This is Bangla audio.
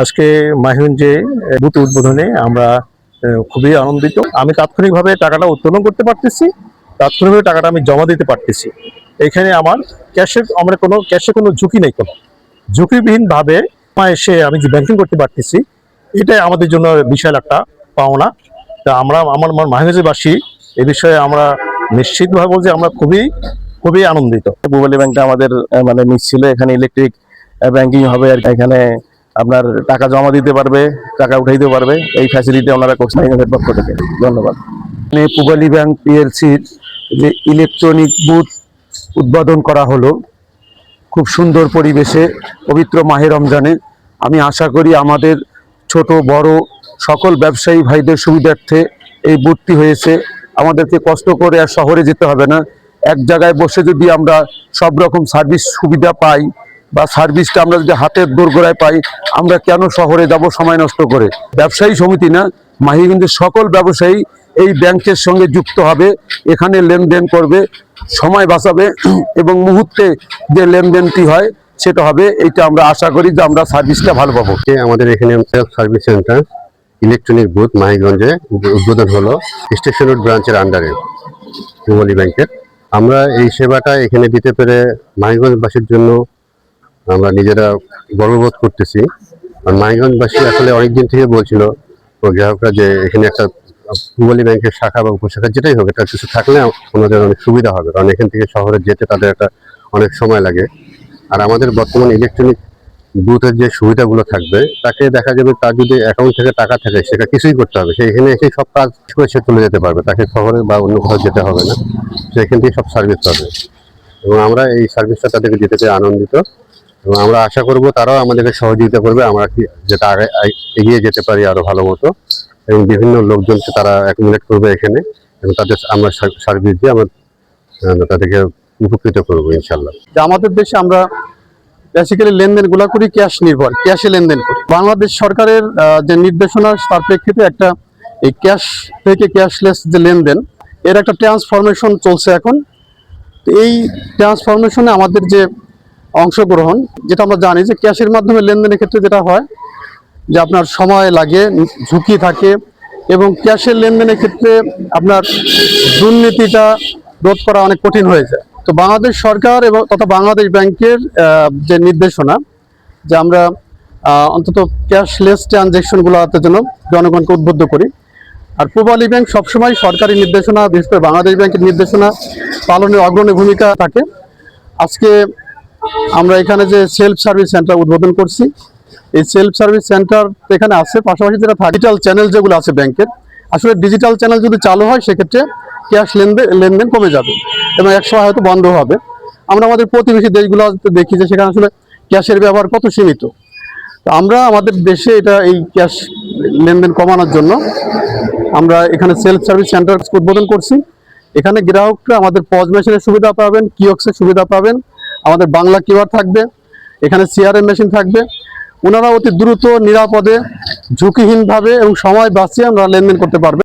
আজকে মাহিগঞ্জে বুথ উদ্বোধনে আমরা খুবই আনন্দিত। আমি তাৎক্ষণিকভাবে টাকাটা উত্তোলন করতে পারতেছি, তাৎক্ষণিকভাবে টাকাটা আমি জমা দিতে পারতেছি। এখানে আমার ক্যাশে কোনো ঝুঁকি নেই, কোনো ঝুঁকিবিহীন ভাবে এসে আমি যে ব্যাংকিং করতে পারতেছি, এটাই আমাদের জন্য বিশাল একটা পাওনা। তা আমরা আমার মাহিগঞ্জবাসী এ বিষয়ে আমরা নিশ্চিতভাবে বলছি আমরা খুবই আনন্দিত। পূবালী ব্যাংকটা আমাদের মানে মিস ছিল। এখানে ইলেকট্রিক ব্যাংকিং হবে, আর এখানে আপনার টাকা জমা দিতে পারবে, টাকা উঠাইতে পারবে। এই ফ্যাসিলিটি ওনারা করছেন এখানের পক্ষ থেকে। ধন্যবাদ। পূবালী ব্যাংক পিএলসির যে ইলেকট্রনিক বুথ উদ্বোধন করা হলো খুব সুন্দর পরিবেশে পবিত্র মাহে রমজানে, আমি আশা করি আমাদের ছোট বড় সকল ব্যবসায়ী ভাইদের সুবিধার্থে এই বুথটি হয়েছে। আমাদেরকে কষ্ট করে আর শহরে যেতে হবে না। এক জায়গায় বসে যদি আমরা সব রকম সার্ভিস সুবিধা পাই বা সার্ভিসটা আমরা যদি হাতের দোরগোড়ায় পাই, আমরা কেন শহরে যাব সময় নষ্ট করে? ব্যবসায়ী সমিতি না, মাহিগঞ্জের সকল ব্যবসায়ী এই ব্যাংকের সঙ্গে যুক্ত হবে, এখানে লেনদেন করবে, সময় বাঁচাবে এবং মুহূর্তে যে লেনদেনটি হয় সেটা হবে। এইটা আমরা আশা করি যে আমরা সার্ভিসটা ভালো পাবো। আমাদের এখানে self service centre electronic booth মাহিগঞ্জে উদ্বোধন হলো স্টেশন রোড ব্রাঞ্চের আন্ডারে পূবালী ব্যাংকের। আমরা এই সেবাটা এখানে দিতে পেরে মাহিগঞ্জবাসীর জন্য আমরা নিজেরা গর্ববোধ করতেছি। আর মাহিগঞ্জবাসী আসলে অনেকদিন থেকে বলছিল গ্রাহকরা যে এখানে একটা পূবালী ব্যাংকের শাখা বা উপশাখা যেটাই হোক, এটা কিছু থাকলে ওনাদের অনেক সুবিধা হবে, কারণ এখান থেকে শহরে যেতে তাদের একটা অনেক সময় লাগে। আর আমাদের বর্তমান ইলেকট্রনিক বুথের যে সুবিধাগুলো থাকবে, তাকে দেখা যাবে তার যদি অ্যাকাউন্ট থেকে টাকা থাকে সেটা কিছুই করতে হবে, সে এখানে এসে সব কাজ করে সে চলে যেতে পারবে, তাকে শহরে বা অন্য কোথাও যেতে হবে না, সে এখান থেকে সব সার্ভিস পাবে। এবং আমরা এই সার্ভিসটা তাদেরকে দিতে পেরে আনন্দিত এবং আমরা আশা করব তারাও আমাদেরকে সহযোগিতা করবে, আমরা কি যেটা আগে এগিয়ে যেতে পারি আরো ভালো মতো, এবং বিভিন্ন লোকজনকে তারা অ্যাকুমুলেট করবে এখানে, এবং তাদের আমরা সার্ভিস দিয়ে আমরা তাদেরকে উপকৃত করবো ইনশাল্লাহ। আমাদের দেশে আমরা বেসিক্যালি লেনদেনগুলো করি ক্যাশ নির্ভর, ক্যাশে লেনদেন করি। বাংলাদেশ সরকারের যে নির্দেশনা তার প্রেক্ষিতে একটা এই ক্যাশ থেকে ক্যাশলেস যে লেনদেন, এর একটা ট্রান্সফরমেশন চলছে এখন। তো এই ট্রান্সফরমেশনে আমাদের যে অংশগ্রহণ, যেটা আমরা জানি যে ক্যাশের মাধ্যমে লেনদেনের ক্ষেত্রে যেটা হয় যে আপনার সময় লাগে, ঝুঁকি থাকে, এবং ক্যাশের লেনদেনের ক্ষেত্রে আপনার দুর্নীতিটা রোধ করা অনেক কঠিন হয়ে যায়। তো বাংলাদেশ সরকার এবং তথা বাংলাদেশ ব্যাংকের যে নির্দেশনা যে আমরা অন্তত ক্যাশলেস ট্রানজ্যাকশনগুলোতে যেন জনগণকে উদ্বুদ্ধ করি। আর পূবালী ব্যাংক সবসময় সরকারি নির্দেশনা, বিশেষ করে বাংলাদেশ ব্যাংকের নির্দেশনা পালনের অগ্রণী ভূমিকা থাকে। আজকে আমরা এখানে যে সেলফ সার্ভিস সেন্টার উদ্বোধন করছি, এই সেলফ সার্ভিস সেন্টার এখানে আছে, পাশাপাশি যেটা ডিজিটাল চ্যানেল যেগুলো আছে ব্যাংকের, আসলে ডিজিটাল চ্যানেল যদি চালু হয় সেক্ষেত্রে ক্যাশ লেনদেন কমে যাবে এবং একসময় হয়তো বন্ধ হবে। আমরা আমাদের প্রতিবেশী দেশগুলোতে দেখি যে সেখানে আসলে ক্যাশের ব্যবহার কত সীমিত। তো আমরা আমাদের দেশে এই ক্যাশ লেনদেন কমানোর জন্য আমরা এখানে সেলফ সার্ভিস সেন্টার উদ্বোধন করছি। এখানে গ্রাহকরা আমাদের পজ মেশিনের সুবিধা পাবেন, কিওস্কের সুবিধা পাবেন, আমাদের বাংলা কিউআর থাকবে, এখানে সিআরএম মেশিন থাকবে। ওনারা অতি দ্রুত, নিরাপদে, ঝুঁকিহীনভাবে এবং সময় বাঁচিয়ে আমরা লেনদেন করতে পারবেন।